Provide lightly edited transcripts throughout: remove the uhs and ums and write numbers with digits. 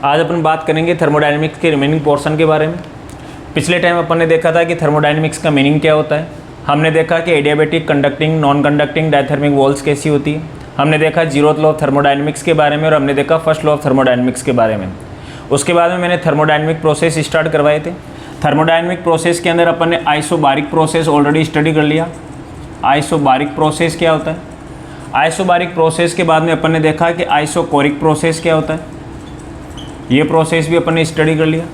आज अपन बात करेंगे थर्मोडायनेमिक्स के रिमेनिंग पोर्शन के बारे में। पिछले टाइम अपन ने देखा था कि थर्मोडायनेमिक्स का मीनिंग क्या होता है। हमने देखा कि adiabatic, conducting, non conducting, diathermic walls कैसी होती है। हमने देखा जीरोथ लॉ ऑफ थर्मोडायनेमिक्स के बारे में और हमने देखा फर्स्ट लॉ ऑफ थर्मोडायनेमिक्स के बारे में। उसके बाद में मैंने थर्मोडायनेमिक प्रोसेस स्टार्ट करवाए थे। थर्मोडायनेमिक प्रोसेस के अंदर अपन ने आइसोबारिक प्रोसेस ऑलरेडी स्टडी कर लिया। आइसोबारिक प्रोसेस क्या होता है। आइसोबारिक प्रोसेस के बाद में अपन ने देखा कि आइसोकोरिक प्रोसेस क्या होता है। ये प्रोसेस भी अपन ने स्टडी कर लिया।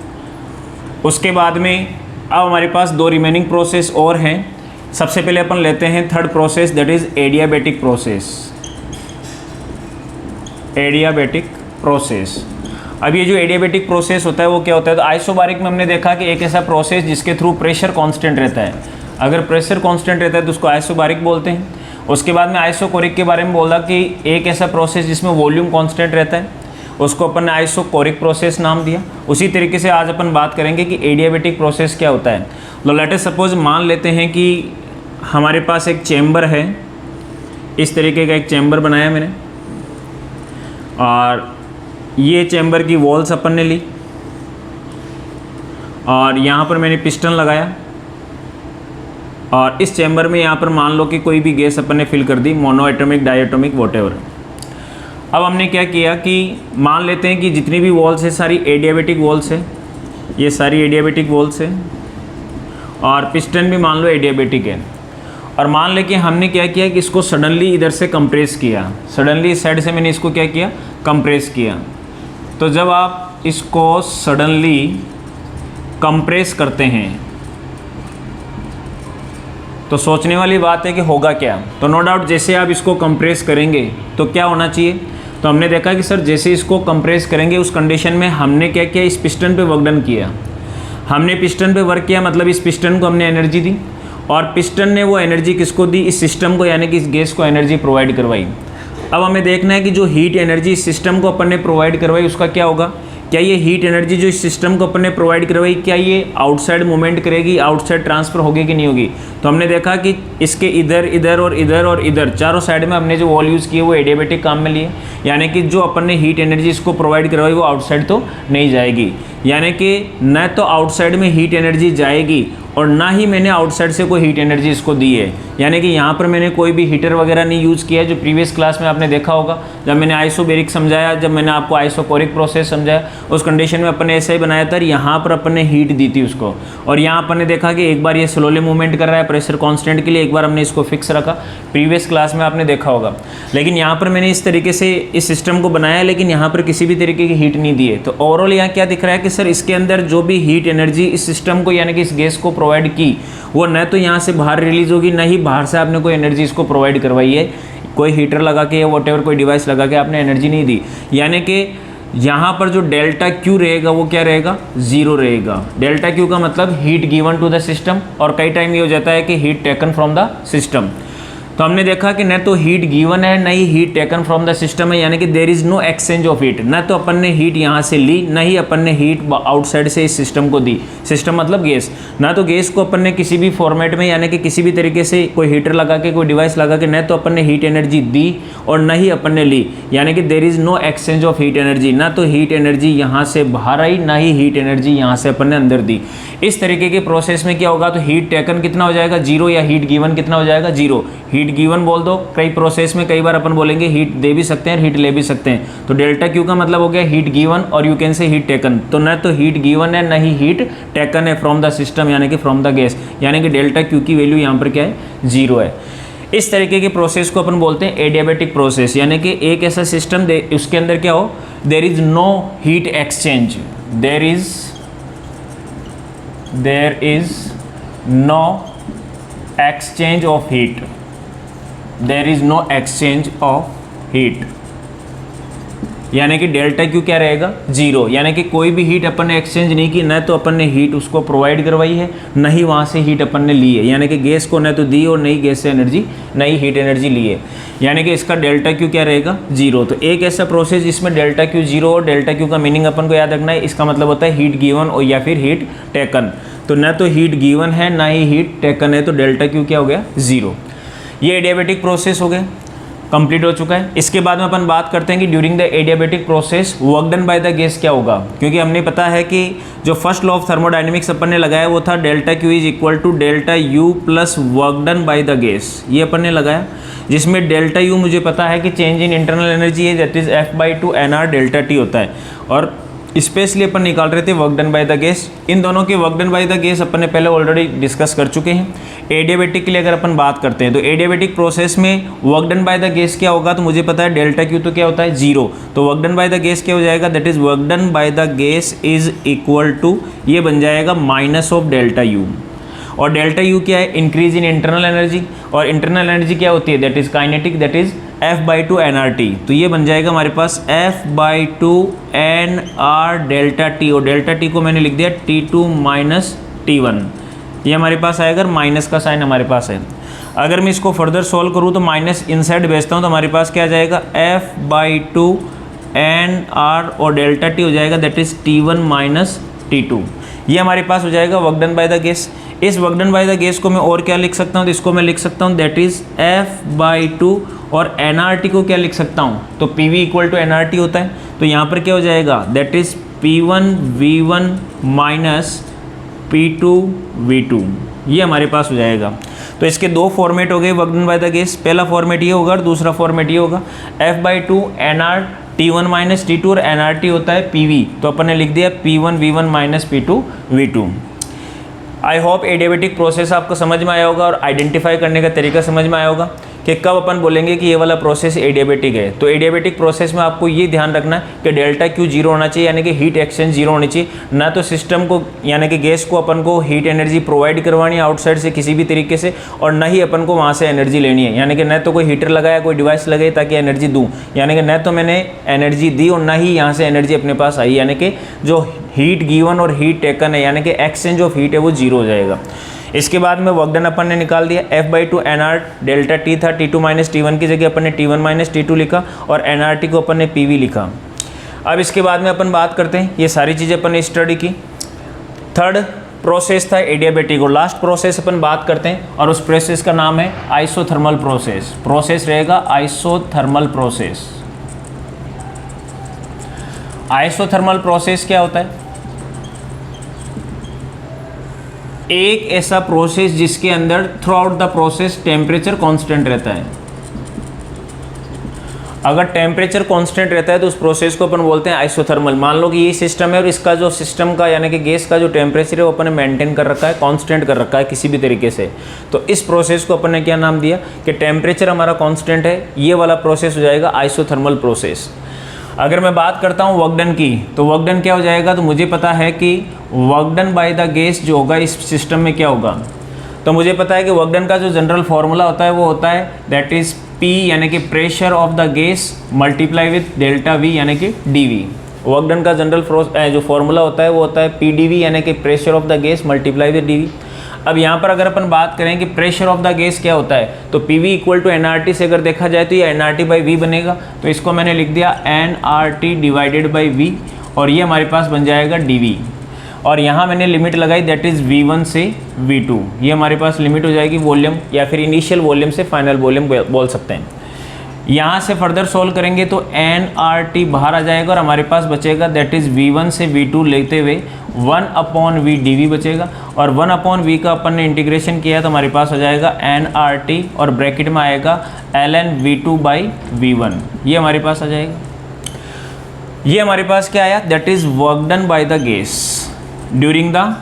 उसके बाद में अब हमारे पास दो रिमेनिंग प्रोसेस और हैं। सबसे पहले अपन लेते हैं third process, that is adiabatic process. Adiabatic process. अब ये जो एडियाबैटिक प्रोसेस होता है वो क्या होता है, तो आइसोबारिक में हमने देखा कि एक ऐसा प्रोसेस जिसके थ्रू प्रेशर कांस्टेंट रहता है। अगर प्रेशर कांस्टेंट रहता है तो उसको आइसोबारिक बोलते हैं। उसके बाद में आइसोकोरिक के बारे में बोला कि एक ऐसा प्रोसेस जिसमें वॉल्यूम कांस्टेंट रहता है, उसको अपन ने आइसोकोरिक प्रोसेस नाम दिया। उसी तरीके से आज अपन बात करेंगे कि एडियाबैटिक प्रोसेस क्या होता है। तो लेट अस सपोज मान लेते हैं कि हमारे पास एक चैम्बर है, इस तरीके का एक चैम्बर बनाया मैंने, और ये चैम्बर की वॉल्स अपन ने ली और यहाँ पर मैंने पिस्टन लगाया और इस चैम्बर में यहाँ पर मान लो कि कोई भी गैस अपन ने फिल कर दी, मोनो एटॉमिक, डायटोमिक, वॉटेवर। अब हमने क्या किया कि मान लेते हैं कि जितनी भी वॉल्स है सारी एडियाबैटिक वॉल्स है, ये सारी एडियाबैटिक वॉल्स है और पिस्टन भी मान लो एडियाबैटिक है। और मान ले कि हमने क्या किया कि इसको सडनली इधर से कंप्रेस किया, सडनली इस साइड से मैंने इसको क्या किया, कंप्रेस किया। तो जब आप इसको सडनली कंप्रेस करते हैं तो सोचने वाली बात है कि होगा क्या। तो नो डाउट जैसे आप इसको कंप्रेस करेंगे तो क्या होना चाहिए, तो हमने देखा कि सर जैसे इसको कंप्रेस करेंगे उस कंडीशन में हमने क्या किया, इस पिस्टन पे वर्क डन किया। हमने पिस्टन पे वर्क किया मतलब इस पिस्टन को हमने एनर्जी दी और पिस्टन ने वो एनर्जी किसको दी, इस सिस्टम को, यानी कि इस गैस को एनर्जी प्रोवाइड करवाई। अब हमें देखना है कि जो हीट एनर्जी इस सिस्टम को अपन ने प्रोवाइड करवाई उसका क्या होगा। क्या ये हीट एनर्जी जो इस सिस्टम को अपन ने प्रोवाइड करवाई, क्या ये आउटसाइड मूवमेंट करेगी, आउटसाइड ट्रांसफ़र होगी कि नहीं होगी। तो हमने देखा कि इसके इधर, इधर और इधर और इधर चारों साइड में हमने जो वॉल यूज़ किए वो एडियाबैटिक काम में लिए, यानी कि जो अपन ने हीट एनर्जी इसको प्रोवाइड करवाई वो आउटसाइड तो नहीं जाएगी, यानी कि न तो आउटसाइड में हीट एनर्जी जाएगी और ना ही मैंने आउटसाइड से कोई हीट एनर्जी इसको दी है। यानी कि यहाँ पर मैंने कोई भी हीटर वगैरह नहीं यूज़ किया है, जो प्रीवियस क्लास में आपने देखा होगा जब मैंने आइसोबैरिक समझाया, जब मैंने आपको आइसोकोरिक प्रोसेस समझाया, उस कंडीशन में अपन ने ऐसा ही बनाया था। यहाँ पर अपन ने हीट दी थी उसको और यहाँ अपन ने देखा कि एक बार ये स्लोली मूवमेंट कर रहा है प्रेशर कांस्टेंट के लिए, एक बार हमने इसको फिक्स रखा, प्रीवियस क्लास में आपने देखा होगा। लेकिन यहाँ पर मैंने इस तरीके से इस सिस्टम को बनाया लेकिन यहाँ पर किसी भी तरीके की हीट नहीं दी है। तो ओवरऑल यहाँ क्या दिख रहा है कि सर इसके अंदर जो भी हीट एनर्जी इस सिस्टम को यानी कि इस गैस को प्रोवाइड की वो न तो यहाँ से बाहर रिलीज होगी, न ही बाहर से आपने कोई एनर्जी इसको प्रोवाइड करवाई है, कोई हीटर लगा के या वॉटेवर कोई डिवाइस लगा के आपने एनर्जी नहीं दी। यानी कि यहाँ पर जो डेल्टा क्यू रहेगा वो क्या रहेगा, जीरो रहेगा। डेल्टा क्यू का मतलब heat given to the system, और कई टाइम ये हो जाता है कि heat taken from the system. तो हमने देखा कि न तो हीट गिवन है न ही heat taken from the system है, यानी कि there is no exchange of heat. न तो अपन ने हीट यहाँ से ली, न ही अपन ने हीट आउटसाइड से इस सिस्टम को दी। सिस्टम मतलब गैस, ना तो गैस को अपन ने किसी भी फॉर्मेट में यानी कि किसी भी तरीके से कोई हीटर लगा के, कोई डिवाइस लगा के, न तो अपन ने हीट एनर्जी दी और न ही अपन ने ली, यानी कि there is no exchange of heat energy. ना तो हीट एनर्जी यहाँ से बाहर आई, ना ही हीट एनर्जी यहाँ से अपन ने अंदर दी। इस तरीके के प्रोसेस में क्या होगा, तो हीट टेकन कितना हो जाएगा, जीरो, या हीट गिवन कितना हो जाएगा, जीरो। हीट गिवन बोल दो, कई प्रोसेस में कई बार अपन बोलेंगे हीट दे भी सकते हैं, हीट ले भी सकते हैं। तो डेल्टा क्यू का मतलब हो गया हीट गिवन और you can say heat taken. तो न तो हीट गिवन है न ही हीट टेकन है फ्रॉम द सिस्टम, यानी कि फ्रॉम द गैस, यानी कि डेल्टा क्यू की वैल्यू यहाँ पर क्या है, जीरो है। इस तरीके के प्रोसेस को अपन बोलते हैं एडियाबैटिक प्रोसेस, यानी कि एक ऐसा सिस्टम उसके अंदर क्या हो, there is no heat exchange, there is no exchange of heat, there is no exchange of heat, यानी कि डेल्टा क्यू क्या रहेगा, जीरो। यानी कि कोई भी हीट अपन ने एक्सचेंज नहीं की, न तो अपन ने हीट उसको प्रोवाइड करवाई है, न ही वहाँ से हीट अपन ने ली है, यानी कि गैस को न तो दी और नहीं गैस से एनर्जी, न ही हीट एनर्जी ली है, यानी कि इसका डेल्टा क्यू क्या रहेगा, जीरो। तो एक ऐसा प्रोसेस जिसमें डेल्टा क्यू जीरो, और डेल्टा क्यू का मीनिंग अपन को याद रखना है, इसका मतलब होता है हीट गिवन और या फिर हीट टेकन। तो न तो हीट गिवन है ना ही हीट टेकन है, तो डेल्टा क्यू क्या हो गया, जीरो। ये एडियाबैटिक प्रोसेस हो गए। कंप्लीट हो चुका है। इसके बाद में अपन बात करते हैं कि during the adiabatic process work done by the gas क्या होगा, क्योंकि हमने पता है कि जो फर्स्ट लॉ ऑफ थर्मोडायनेमिक्स अपन ने लगाया वो था delta Q is equal to delta U plus work done by the gas, ये अपन ने लगाया, जिसमें डेल्टा यू मुझे पता है कि चेंज इन इंटरनल एनर्जी है, that is F/2 NR delta T होता है, और स्पेशली अपन निकाल रहे थे work done by the gas. इन दोनों के work done by the gas अपन ने पहले ऑलरेडी डिस्कस कर चुके हैं। एडियाबेटिक के लिए अगर अपन बात करते हैं तो एडियाबेटिक प्रोसेस में work done by the gas क्या होगा, तो मुझे पता है डेल्टा क्यू तो क्या होता है 0, तो work done by the gas क्या हो जाएगा, that is work done by the gas is equal to, ये बन जाएगा माइनस ऑफ डेल्टा यू, और डेल्टा यू क्या है, इंक्रीज इन इंटरनल एनर्जी, और इंटरनल एनर्जी क्या होती है, that is kinetic, that is F/2 NRT, तो ये बन जाएगा हमारे पास F/2 NR डेल्टा टी, और डेल्टा टी को मैंने लिख दिया T2 माइनस T1, ये हमारे पास आएगा, माइनस का साइन हमारे पास है। अगर मैं इसको फर्दर सॉल्व करूँ तो माइनस इनसाइड भेजता हूँ तो हमारे पास क्या आ जाएगा, F/2 NR और डेल्टा टी हो जाएगा, that is T1 minus T2, ये हमारे पास हो जाएगा work done by the gas. इस work done by the gas को मैं और क्या लिख सकता हूँ, तो इसको मैं लिख सकता हूँ दैट इज F/2, और NRT को क्या लिख सकता हूँ, तो PV इक्वल टू NRT होता है, तो यहाँ पर क्या हो जाएगा, that is P1V1 minus P2V2, ये हमारे पास हो जाएगा। तो इसके दो फॉर्मेट हो गए work done by the gas, पहला फॉर्मेट ये होगा और दूसरा फॉर्मेट ये होगा, F/2 NR T1 minus T2 और NRT होता है PV, तो अपन ने लिख दिया P1V1 minus P2V2। I hope adiabatic process आपको समझ में आया होगा और आइडेंटिफाई करने का तरीका समझ में आया होगा कि कब अपन बोलेंगे कि ये वाला प्रोसेस एडियाबेटिक है। तो एडियाबेटिक प्रोसेस में आपको ये ध्यान रखना है कि डेल्टा क्यू 0 होना चाहिए, यानी कि हीट एक्सचेंज 0 होनी चाहिए, ना तो सिस्टम को यानी कि गैस को अपन को हीट एनर्जी प्रोवाइड करवानी है आउटसाइड से किसी भी तरीके से, और ना ही अपन को वहाँ से एनर्जी लेनी है, यानी कि न तो कोई हीटर लगाया, कोई डिवाइस लगाई ताकि एनर्जी दूँ, यानी कि न तो मैंने एनर्जी दी और ना ही यहाँ से एनर्जी अपने पास आई, यानी कि जो हीट गिवन और हीट टेकन है यानी कि एक्सचेंज ऑफ हीट है वो 0 हो जाएगा। इसके बाद में वर्क डन अपन ने निकाल दिया, F/2 NR डेल्टा टी था, T2 माइनस T1 की जगह अपन ने T1 माइनस T2 लिखा, और NRT को अपन ने PV लिखा। अब इसके बाद में अपन बात करते हैं, ये सारी चीज़ें अपन ने स्टडी की। थर्ड प्रोसेस था एडियाबेटिक, और लास्ट प्रोसेस अपन बात करते हैं, और उस प्रोसेस का नाम है आइसोथर्मल प्रोसेस। प्रोसेस रहेगा आइसोथर्मल प्रोसेस। आइसोथर्मल प्रोसेस क्या होता है, एक ऐसा प्रोसेस जिसके अंदर through out the process temperature constant रहता है। अगर टेम्परेचर कांस्टेंट रहता है तो उस प्रोसेस को अपन बोलते हैं आइसोथर्मल। मान लो कि ये सिस्टम है और इसका जो सिस्टम का यानी कि गैस का जो टेम्परेचर है वो अपन ने मेंटेन कर रखा है, कांस्टेंट कर रखा है किसी भी तरीके से, तो इस प्रोसेस को अपन ने क्या नाम दिया कि टेम्परेचर हमारा कांस्टेंट है, ये वाला प्रोसेस हो जाएगा आइसोथर्मल प्रोसेस। अगर मैं बात करता हूँ वर्क डन की, तो वर्क डन क्या हो जाएगा, तो मुझे पता है कि work done by the gas जो होगा इस सिस्टम में क्या होगा, तो मुझे पता है कि वर्क डन का जो जनरल फार्मूला होता है वो होता है दैट इज़ P यानी कि pressure of the gas multiply with delta V यानी कि dV। वर्क डन का जनरल जो फार्मूला होता है वो होता है PdV यानी कि pressure of the gas multiply with dV। अब यहाँ पर अगर अपन बात करें कि प्रेशर ऑफ द गैस क्या होता है, तो PV इक्वल टू NRT से अगर देखा जाए तो ये NRT बाई V बनेगा, तो इसको मैंने लिख दिया NRT डिवाइडेड बाई V, और ये हमारे पास बन जाएगा dV, और यहाँ मैंने लिमिट लगाई दैट इज़ V1 से V2, ये हमारे पास लिमिट हो जाएगी वॉल्यूम या फिर इनिशियल वॉल्यूम से फाइनल वॉल्यूम बोल सकते हैं। यहाँ से फर्दर सॉल्व करेंगे तो NRT बाहर आ जाएगा और हमारे पास बचेगा दैट इज़ V1 से V2 लेते हुए 1/V dV बचेगा, और 1/V का अपन ने इंटीग्रेशन किया तो हमारे पास हो जाएगा NRT और ब्रैकेट में आएगा ln V2 बाई V1, ये हमारे पास आ जाएगा। ये हमारे पास क्या आया, that is work done by the gas during the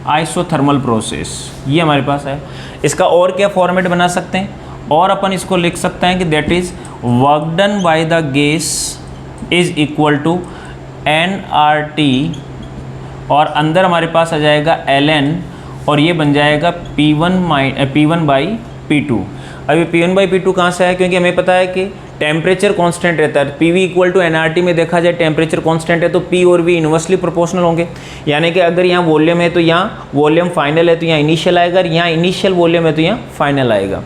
isothermal process, ये हमारे पास है। इसका और क्या फॉर्मेट बना सकते हैं, और अपन इसको लिख सकते हैं कि that is work done by the gas is equal to NRT, और अंदर हमारे पास आ जाएगा ln, और ये बन जाएगा P1 बाई P2। अभी P1 बाई P2 कहाँ से आया, क्योंकि हमें पता है कि टेम्परेचर कांस्टेंट रहता है। PV इक्वल टू NRT में देखा जाए टेम्परेचर कांस्टेंट है तो P और V इन्वर्सली प्रोपोर्शनल होंगे, यानी कि अगर यहाँ वॉल्यूम है तो यहाँ वॉल्यूम फाइनल है तो यहाँ इनिशियल आएगा, और यहाँ इनिशियल वॉल्यूम है तो यहाँ फाइनल आएगा।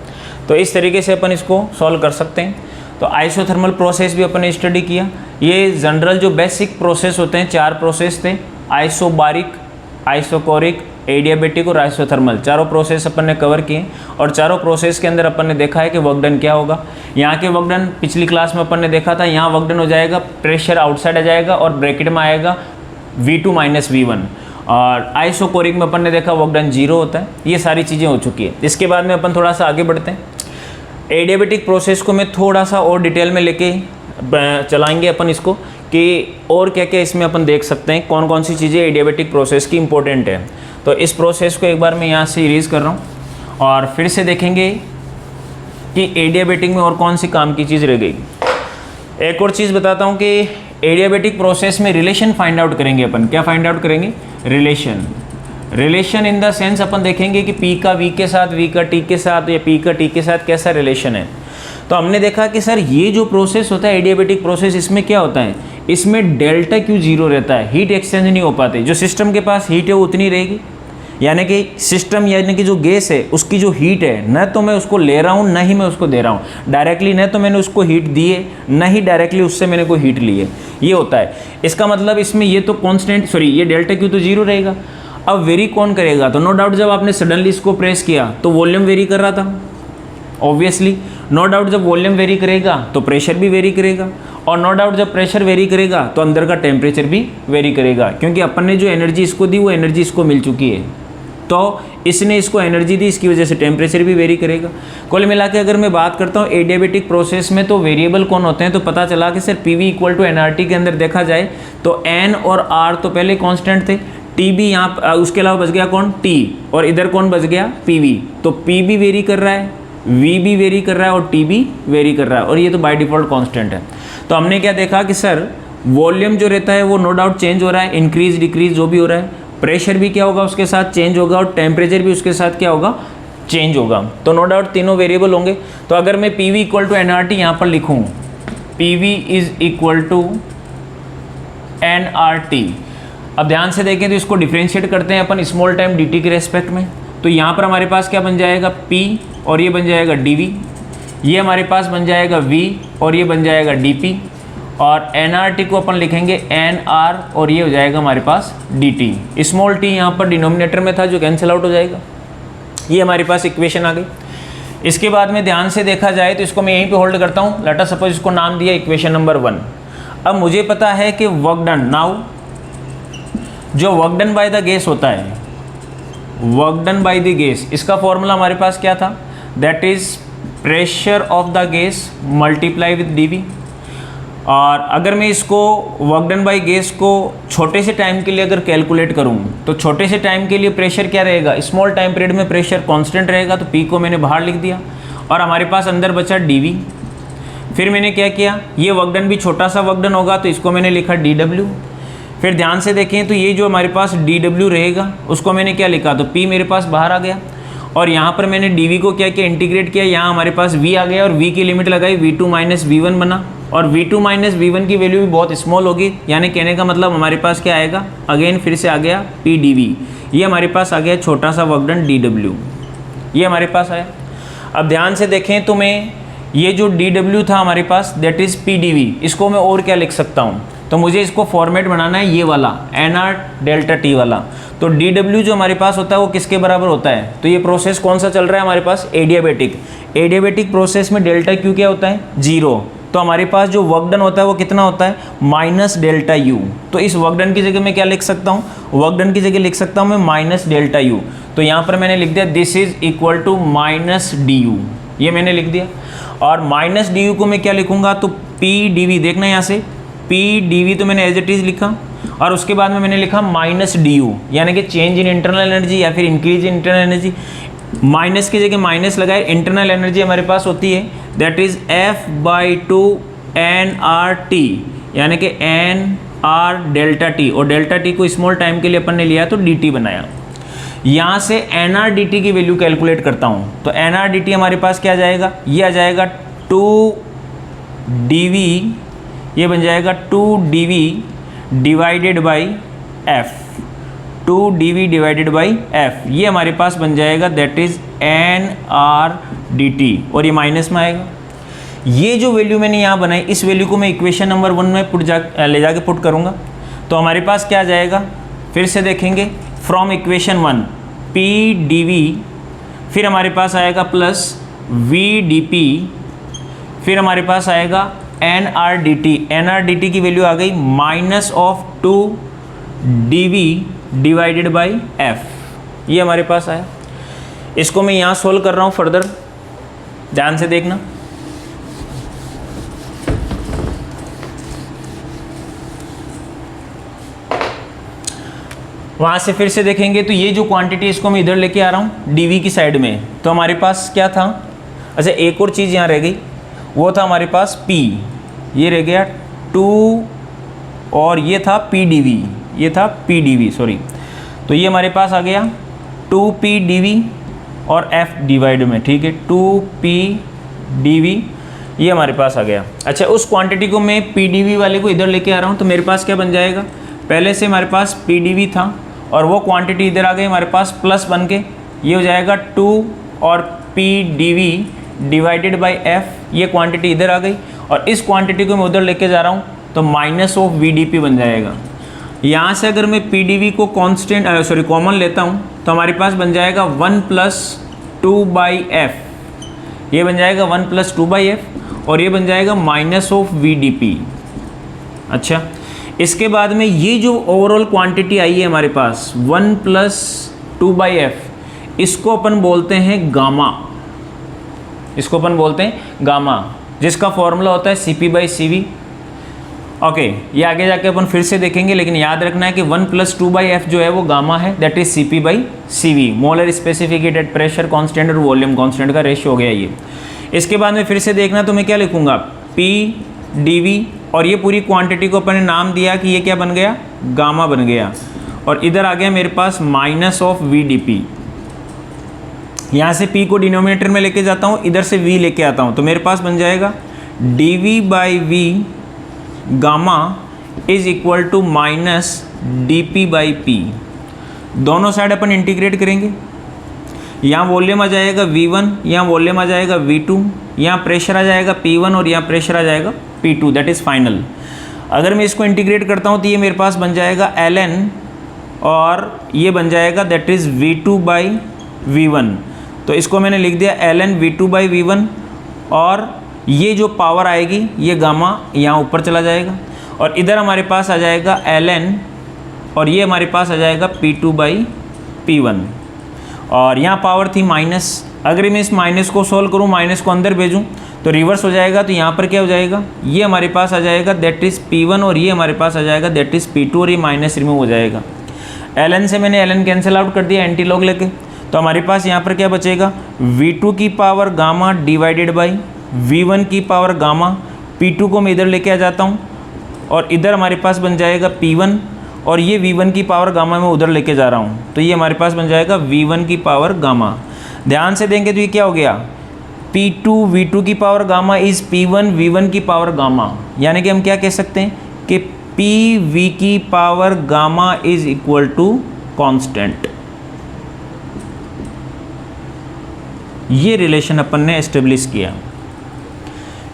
तो इस तरीके से अपन इसको सॉल्व कर सकते हैं। तो आइसोथर्मल प्रोसेस भी अपन ने स्टडी किया। ये जनरल जो बेसिक प्रोसेस होते हैं 4 प्रोसेस थे, आइसोबारिक, आइसोकोरिक, एडियाबेटिक और आइसोथर्मल, चारों प्रोसेस अपन ने कवर किए और चारों प्रोसेस के अंदर अपन ने देखा है कि वर्क डन क्या होगा। यहाँ के वर्क डन पिछली क्लास में अपन ने देखा था, यहाँ वर्क डन हो जाएगा, प्रेशर आउटसाइड आ जाएगा और ब्रैकेट में आएगा V2 - V1। और आइसोकोरिक में अपन ने देखा वर्क डन 0 होता है। ये सारी चीज़ें हो चुकी है। इसके बाद में अपन थोड़ा सा आगे बढ़ते हैं। एडियाबेटिक प्रोसेस को मैं थोड़ा सा और डिटेल में लेके चलाएंगे अपन इसको कि और क्या क्या इसमें अपन देख सकते हैं, कौन कौन सी चीज़ें एडियाबेटिक प्रोसेस की इंपॉर्टेंट है। तो इस प्रोसेस को एक बार मैं यहाँ से इरेज कर रहा हूँ और फिर से देखेंगे कि एडियाबेटिक में और कौन सी काम की चीज़ रह गई। एक और चीज़ बताता हूँ कि एडियाबेटिक प्रोसेस में रिलेशन फाइंड आउट करेंगे अपन। क्या फाइंड आउट करेंगे? रिलेशन इन द सेंस अपन देखेंगे कि P का V के साथ, V का T के साथ या P का T के साथ कैसा रिलेशन है। तो हमने देखा कि सर ये जो प्रोसेस होता है एडियाबेटिक प्रोसेस, इसमें क्या होता है, इसमें डेल्टा Q 0 रहता है, हीट एक्सचेंज नहीं हो पाते। जो सिस्टम के पास हीट है वो उतनी रहेगी, यानी कि सिस्टम यानी कि जो गैस है उसकी जो हीट है, न तो मैं उसको ले रहा हूँ न ही मैं उसको दे रहा हूँ डायरेक्टली, न तो मैंने उसको हीट दी है न ही डायरेक्टली उससे मैंने कोई हीट ली है। ये होता है। इसका मतलब इसमें ये तो कांस्टेंट ये डेल्टा Q तो 0 रहेगा। अब वेरी कौन करेगा? तो नो डाउट जब आपने सडनली इसको प्रेस किया तो वॉल्यूम वेरी कर रहा था, ऑब्वियसली। नो डाउट जब वॉल्यूम वेरी करेगा तो प्रेशर भी वेरी करेगा, और नो डाउट जब प्रेशर वेरी करेगा तो अंदर का टेम्परेचर भी वेरी करेगा, क्योंकि अपन ने जो एनर्जी इसको दी वो एनर्जी इसको मिल चुकी है। तो इसने इसको एनर्जी दी, इसकी वजह से टेम्परेचर भी वेरी करेगा। कुल मिला के अगर मैं बात करता हूँ एडियाबेटिक प्रोसेस में तो वेरिएबल कौन होते हैं, तो पता चला कि सर PV = nRT के अंदर देखा जाए तो N और R तो पहले कांस्टेंट थे, TB यहाँ उसके अलावा बच गया कौन? T, और इधर कौन बच गया? PV। तो PB वेरी कर रहा है, V भी वेरी कर रहा है और T भी वेरी कर रहा है, और ये तो बाय डिफ़ॉल्ट कांस्टेंट है। तो हमने क्या देखा कि सर वॉल्यूम जो रहता है वो नो डाउट चेंज हो रहा है, इंक्रीज डिक्रीज जो भी हो रहा है, प्रेशर भी क्या होगा उसके साथ चेंज होगा, और टेम्परेचर भी उसके साथ क्या होगा? चेंज होगा। तो नो डाउट तीनों वेरिएबल होंगे। तो अगर मैं PV = nRT यहाँ पर लिखूँ, PV = nRT, अब ध्यान से देखें तो इसको डिफ्रेंशिएट करते हैं अपन स्मॉल टाइम dt के रेस्पेक्ट में। तो यहाँ पर हमारे पास क्या बन जाएगा? P, और ये बन जाएगा dV, ये हमारे पास बन जाएगा V, और ये बन जाएगा dP, और nRT को अपन लिखेंगे nR, और ये हो जाएगा हमारे पास dt। स्मॉल t यहाँ पर डिनोमिनेटर में था जो कैंसिल आउट हो जाएगा। ये हमारे पास इक्वेशन आ गई। इसके बाद में ध्यान से देखा जाए तो इसको मैं यहीं पे होल्ड करता हूँ। लेट अस सपोज इसको नाम दिया इक्वेशन नंबर 1। अब मुझे पता है कि वर्क डन, नाउ जो work done by the gas होता है, work done by the gas, इसका फॉर्मूला हमारे पास क्या था? That is pressure of the gas multiply with dV। और अगर मैं इसको वर्क डन बाय गैस को छोटे से टाइम के लिए अगर कैलकुलेट करूँ तो छोटे से टाइम के लिए प्रेशर क्या रहेगा? स्मॉल टाइम पीरियड में प्रेशर कांस्टेंट रहेगा, तो P को मैंने बाहर लिख दिया और हमारे पास अंदर बचा dV। फिर मैंने क्या किया, ये वर्क डन भी छोटा सा वर्क डन होगा तो इसको मैंने लिखा dW। फिर ध्यान से देखें तो ये जो हमारे पास dW रहेगा उसको मैंने क्या लिखा, तो P मेरे पास बाहर आ गया, और यहाँ पर मैंने dV को क्या किया? इंटीग्रेट किया। यहाँ हमारे पास V आ गया और V की लिमिट लगाई, V2 - V1 बना, और V2 - V1 की वैल्यू भी बहुत स्मॉल होगी, यानी कहने का मतलब हमारे पास क्या आएगा? अगेन फिर से आ गया PdV। ये हमारे पास आ गया छोटा सा वर्क डन dW, ये हमारे पास आया। अब ध्यान से देखें तो मैं ये जो dW था हमारे पास दैट इज़ PdV, इसको मैं और क्या लिख सकता हूँ? तो मुझे इसको फॉर्मेट बनाना है ये वाला nR ΔT वाला। तो dW जो हमारे पास होता है वो किसके बराबर होता है? तो ये प्रोसेस कौन सा चल रहा है हमारे पास? एडियाबेटिक। एडियाबेटिक प्रोसेस में डेल्टा Q क्या होता है? 0। तो हमारे पास जो वर्क डन होता है वो कितना होता है? -ΔU। तो इस वर्क डन की जगह मैं क्या लिख सकता हूँ? वर्क डन की जगह लिख सकता हूँ मैं -ΔU। तो यहाँ पर मैंने लिख दिया this is equal to -du, ये मैंने लिख दिया। और -du को मैं क्या लिखूँगा? तो PdV, देखना यहाँ से PdV तो मैंने एज इट इज़ लिखा, और उसके बाद में मैंने लिखा -du, यानी कि चेंज इन इंटरनल एनर्जी या फिर increase in internal energy. Minus की जगह माइनस लगाए, इंटरनल एनर्जी हमारे पास होती है दैट इज़ F/2 nRT, यानी कि nR ΔT, और ΔT को स्मॉल टाइम के लिए अपन ने लिया तो dt बनाया। यहाँ से nR dt की वैल्यू कैलकुलेट करता हूँ, तो nR dt हमारे पास क्या आ जाएगा? ये आ जाएगा 2dV, ये बन जाएगा 2dV divided by F, 2dV divided by F, ये हमारे पास बन जाएगा दैट इज़ nR dt, और ये माइनस में आएगा। ये जो वैल्यू मैंने यहाँ बनाई, इस वैल्यू को मैं इक्वेशन नंबर 1 में ले जाके पुट करूँगा, तो हमारे पास क्या आ जाएगा? फिर से देखेंगे from equation 1, P D V, फिर हमारे पास आएगा प्लस वी डी पी, फिर हमारे पास आएगा N R D T. N R D T की वैल्यू आ गई minus of 2 D V divided by F, ये हमारे पास आया। इसको मैं यहाँ सोल्व कर रहा हूँ फर्दर, ध्यान से देखना। वहाँ से फिर से देखेंगे तो ये जो क्वांटिटी इसको मैं इधर लेके आ रहा हूँ dv की साइड में, तो हमारे पास क्या था, अच्छा एक और चीज़ यहाँ रह गई, वो था हमारे पास p, ये रह गया 2 और ये था p dv, ये था p dv सॉरी, तो ये हमारे पास आ गया 2p dv और f डिवाइड में, ठीक है 2p dv, ये हमारे पास आ गया। अच्छा उस क्वांटिटी को मैं p dv वाले को इधर लेके आ रहा हूँ, तो मेरे पास क्या बन जाएगा, पहले से हमारे पास p dv था और वो क्वांटिटी इधर आ गई हमारे पास प्लस बन के, ये हो जाएगा 2 और p dv divided by f, ये क्वांटिटी इधर आ गई और इस क्वांटिटी को मैं उधर लेके जा रहा हूँ तो minus of V D P बन जाएगा। यहाँ से अगर मैं पी डी वी को कॉन्स्टेंट सॉरी कॉमन लेता हूँ तो हमारे पास बन जाएगा 1 प्लस 2 बाई एफ, ये बन जाएगा 1 प्लस 2 बाई एफ और ये बन जाएगा minus of V D P. अच्छा इसके बाद में ये जो ओवरऑल क्वांटिटी आई है हमारे पास 1 प्लस 2 बाई एफ, इसको अपन बोलते हैं गामा, इसको अपन बोलते हैं गामा, जिसका फॉर्मूला होता है Cp बाई CV। ओके ये आगे जाके अपन फिर से देखेंगे, लेकिन याद रखना है कि 1 प्लस 2 बाई एफ जो है वो गामा है, that is Cp by CV, molar specificated pressure constant और वॉल्यूम कांस्टेंट का रेशियो हो गया ये। इसके बाद में फिर से देखना तो मैं क्या लिखूंगा, P dV और ये पूरी क्वांटिटी को अपन ने नाम दिया कि ये क्या बन गया, गामा बन गया, और इधर आ गया मेरे पास minus of V D P. यहाँ से P को डिनोमिनेटर में लेके जाता हूँ, इधर से V लेके आता हूँ, तो मेरे पास बन जाएगा dV by V gamma is equal to minus D P by P. दोनों साइड अपन इंटीग्रेट करेंगे, यहाँ वॉल्यूम आ जाएगा V1, यहाँ वॉल्यूम आ जाएगा V2, यहाँ प्रेशर आ जाएगा P1 और यहाँ प्रेशर आ जाएगा P2, दैट इज़ फाइनल। अगर मैं इसको इंटीग्रेट करता हूँ तो ये मेरे पास बन जाएगा ln और ये बन जाएगा that is V2 by V1, तो इसको मैंने लिख दिया ln V2 बाई V1 और ये जो पावर आएगी ये गामा यहाँ ऊपर चला जाएगा और इधर हमारे पास आ जाएगा ln और ये हमारे पास आ जाएगा P2 बाई P1 और यहाँ पावर थी माइनस। अगर मैं इस माइनस को सॉल्व करूँ, माइनस को अंदर भेजूँ तो रिवर्स हो जाएगा, तो यहाँ पर क्या हो जाएगा, ये हमारे पास आ जाएगा दैट इज़ P1 और ये हमारे पास आ जाएगा दैट इज़ P2 और ये माइनस रिमूव हो जाएगा। ln से मैंने ln कैंसिल आउट कर दिया एंटी लॉग लेके, तो हमारे पास यहाँ पर क्या बचेगा, V2 की power gamma divided by V1 की पावर गामा, P2 को मैं इधर लेके आ जाता हूँ और इधर हमारे पास बन जाएगा P1 और ये V1 की पावर गामा मैं उधर लेके जा रहा हूँ, तो ये हमारे पास बन जाएगा V1 की पावर गामा। ध्यान से देंगे तो ये क्या हो गया, P2 V2 की power gamma is P1 V1 की पावर गामा, यानी कि हम क्या कह सकते हैं कि PV की power gamma is equal to constant. ये रिलेशन अपन ने एस्टेब्लिश किया।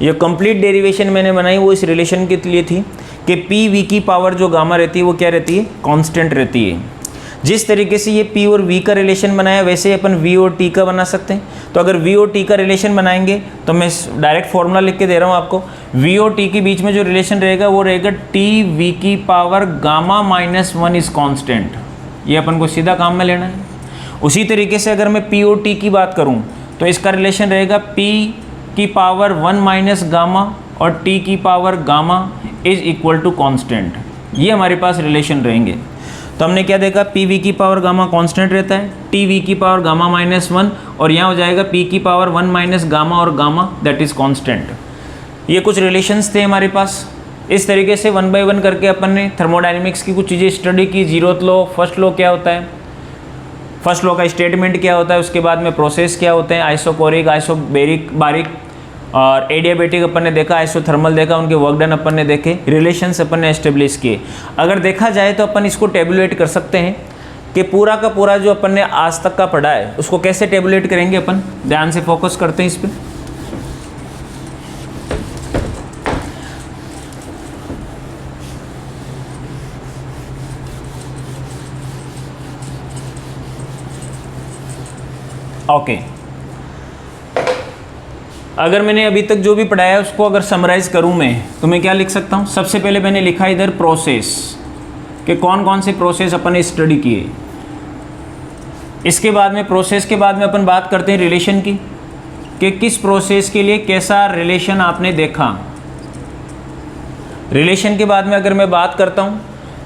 ये कंप्लीट डेरिवेशन मैंने बनाई वो इस रिलेशन के लिए थी कि पी वी की पावर जो गामा रहती है वो क्या रहती है, कांस्टेंट रहती है। जिस तरीके से ये पी और वी का रिलेशन बनाया वैसे अपन वी और टी का बना सकते हैं। तो अगर वी और टी का रिलेशन बनाएंगे तो मैं डायरेक्ट फॉर्मूला लिख के दे रहा हूँ आपको, वी और टी के बीच में जो रिलेशन रहेगा वो रहेगा टी वी की पावर गामा -1 इज कांस्टेंट। ये अपन को सीधा काम में लेना है। उसी तरीके से अगर मैं पी और टी की बात करूँ तो इसका रिलेशन रहेगा पी की पावर 1 माइनस गामा और टी की power gamma is equal to constant. ये हमारे पास रिलेशन रहेंगे। तो हमने क्या देखा, पी वी की पावर गामा कांस्टेंट रहता है, टी वी की पावर गामा -1 और यहाँ हो जाएगा पी की पावर 1 माइनस गामा और गामा दैट इज़ कांस्टेंट। ये कुछ रिलेशंस थे हमारे पास। इस तरीके से 1 बाय 1 करके अपन ने थर्मोडायनेमिक्स की कुछ चीज़ें स्टडी की। जीरोथ लॉ, फर्स्ट लॉ क्या होता है, फर्स्ट लॉ का स्टेटमेंट क्या होता है, उसके बाद में प्रोसेस क्या होते हैं, आइसोकोरिक, आइसोबेरिक, बारिक और एडियाबेटिक अपन ने देखा, आइसोथर्मल देखा, उनके वर्क डन अपन ने देखे, रिलेशंस अपन ने एस्टेब्लिश किए। अगर देखा जाए तो अपन इसको टेबुलेट कर सकते हैं कि पूरा का पूरा जो अपन ने आज तक का पढ़ा है उसको कैसे टेबुलेट करेंगे अपन। ध्यान से फोकस करते हैं इस पर। ओके, अगर मैंने अभी तक जो भी पढ़ाया है उसको अगर समराइज करूं मैं, तो मैं क्या लिख सकता हूं? सबसे पहले मैंने लिखा इधर प्रोसेस, कि कौन कौन से प्रोसेस अपन ने स्टडी किए। इसके बाद में प्रोसेस के बाद में अपन बात करते हैं रिलेशन की, कि किस प्रोसेस के लिए कैसा रिलेशन आपने देखा। रिलेशन के बाद में अगर मैं बात करता हूं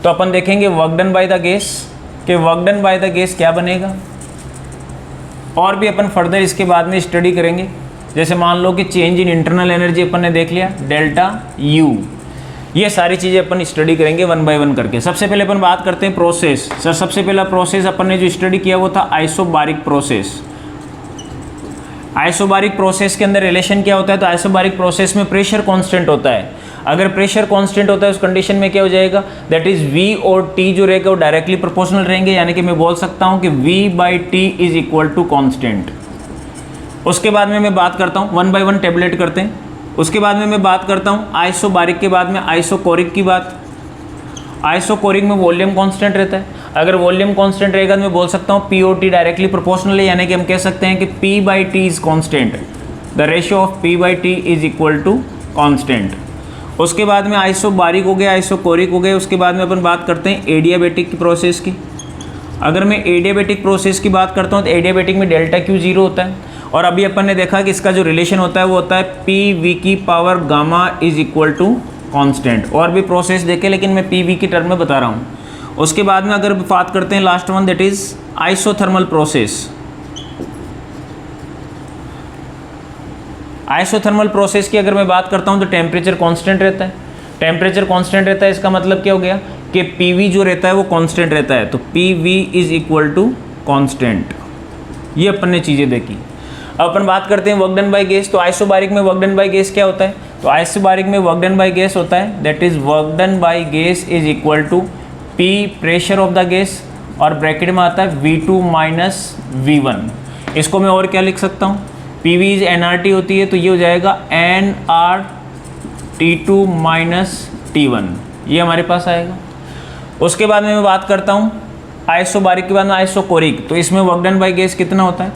तो अपन देखेंगे work done by the gas, कि work done by the gas क्या बनेगा, और भी अपन फर्दर इसके बाद में स्टडी करेंगे। जैसे मान लो कि चेंज इन इंटरनल एनर्जी अपन ने देख लिया, डेल्टा यू, ये सारी चीज़ें अपन स्टडी करेंगे वन बाय वन करके। सबसे पहले अपन बात करते हैं प्रोसेस। सर सबसे पहला प्रोसेस अपन ने जो स्टडी किया वो था आइसोबारिक प्रोसेस। आइसोबारिक प्रोसेस के अंदर रिलेशन क्या होता है? तो आइसोबारिक प्रोसेस में प्रेशर कांस्टेंट होता है। अगर प्रेशर कांस्टेंट होता है उस कंडीशन में क्या हो जाएगा, दैट इज V और T जो रहेगा वो डायरेक्टली प्रोपोर्शनल रहेंगे, यानी कि मैं बोल सकता हूं कि V/T is equal to constant. उसके बाद में मैं बात करता हूं, वन बाय वन टेबलेट करते हैं। उसके बाद में मैं बात करता हूं आइसोबारिक के बाद में आइसोकोरिक की बात। आइसोकोरिक में वॉल्यूम कांस्टेंट रहता है। अगर वॉल्यूम कांस्टेंट रहेगा तो मैं बोल सकता हूं P और T डायरेक्टली प्रोपोर्शनल है, यानी कि हम कह सकते हैं कि P/T is constant, the ratio of P/T is equal to constant. उसके बाद में आइसोबारिक हो गया, आइसोकोरिक हो गए। उसके बाद में अपन बात करते हैं एडियाबेटिक की प्रोसेस की। अगर मैं एडियाबेटिक प्रोसेस की बात करता हूँ तो एडियाबेटिक में डेल्टा क्यू जीरो होता है, और अभी अपन ने देखा कि इसका जो रिलेशन होता है वो होता है PV की power gamma is equal to constant. और भी प्रोसेस देखे लेकिन मैं PV की टर्म में बता रहा हूँ। उसके बाद में अगर बात करते हैं last one, that is isothermal process. Isothermal process की अगर मैं बात करता हूं तो टेम्परेचर कांस्टेंट रहता है। टेम्परेचर कांस्टेंट रहता है, इसका मतलब क्या हो गया कि PV जो रहता है वो कांस्टेंट रहता है, तो PV is equal to constant. ये अपन ने चीज़ें देखी। अब अपन बात करते हैं वर्क डन बाय गैस। तो आइसोबारिक में वर्क डन बाय गैस क्या होता है? तो आइसोबारिक में वर्क डन बाय गैस होता है, that is work done by gas is equal to P pressure of the gas, और ब्रैकेट में आता है V2 माइनस V1। इसको मैं और क्या लिख सकता हूँ? PV इज nRT होती है, तो ये हो जाएगा nRT2 माइनस T1, ये हमारे पास आएगा। उसके बाद में मैं बात करता हूँ आइसोबारिक के बाद में आइसोकोरिक। तो इसमें वर्क डन बाय गैस कितना होता है?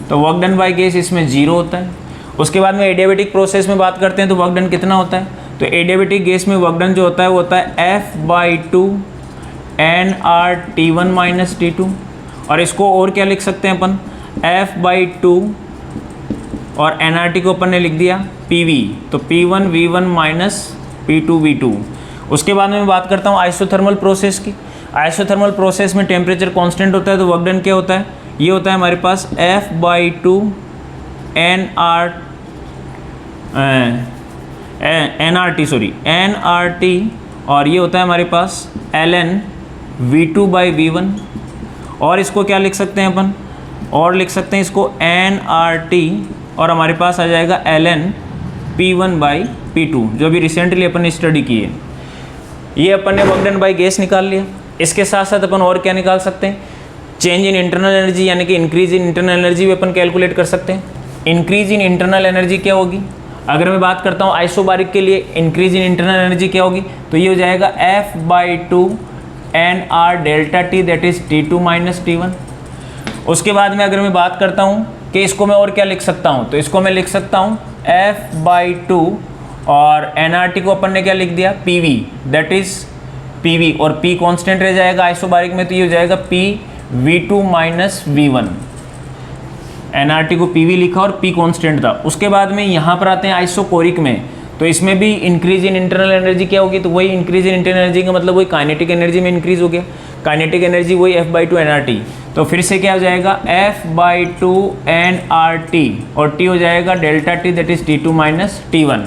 तो वर्क डन बाय गैस इसमें 0 होता है। उसके बाद में एडियाबेटिक प्रोसेस में बात करते हैं तो वर्क डन कितना होता है? तो एडियाबेटिक गैस में वर्क डन जो होता है वो होता है F/2 nRT1 माइनस T2, और इसको और क्या लिख सकते हैं अपन? F/2 और nRT को अपन ने लिख दिया PV, तो P1 V1 minus P2 V2। उसके बाद में मैं बात करता हूँ आइसोथर्मल प्रोसेस की। आइसोथर्मल प्रोसेस में टेम्परेचर कांस्टेंट होता है, तो वर्क डन क्या होता है? ये होता है हमारे पास F/2 nRT, और ये होता है हमारे पास ln V2/V1। और इसको क्या लिख सकते हैं अपन? और लिख सकते हैं इसको nRT, और हमारे पास आ जाएगा ln P1/P2, जो भी रिसेंटली अपन ने स्टडी की है। ये अपन ने वर्क डन बाय गैस निकाल लिया। इसके साथ साथ अपन और क्या निकाल सकते हैं? चेंज इन इंटरनल एनर्जी, यानी कि इंक्रीज इन इंटरनल एनर्जी भी अपन कैलकुलेट कर सकते हैं। इंक्रीज इन इंटरनल एनर्जी क्या होगी? अगर मैं बात करता हूँ आइसोबारिक के लिए इंक्रीज इन इंटरनल एनर्जी क्या होगी, तो ये हो जाएगा F/2 nR delta T, that is T2 minus T1। उसके बाद में अगर मैं बात करता हूँ कि इसको मैं और क्या लिख सकता हूँ, तो इसको मैं लिख सकता हूँ F/2 और nRT को अपन ने क्या लिख दिया? PV, दैट इज PV, और P कांस्टेंट रह जाएगा आइसोबारिक में, तो ये हो जाएगा P V2 minus V1। nRT को PV लिखा और P कांस्टेंट था। उसके बाद में यहाँ पर आते हैं आइसोकोरिक में, तो इसमें भी इंक्रीज इन इंटरनल एनर्जी क्या होगी? तो वही इंक्रीज इन इंटरनल एनर्जी का मतलब वही काइनेटिक एनर्जी में इंक्रीज हो गया। काइनेटिक एनर्जी वही F/2 nRT, तो फिर से क्या हो जाएगा? F/2 nRT, और T हो जाएगा delta T, that is T2 minus T1।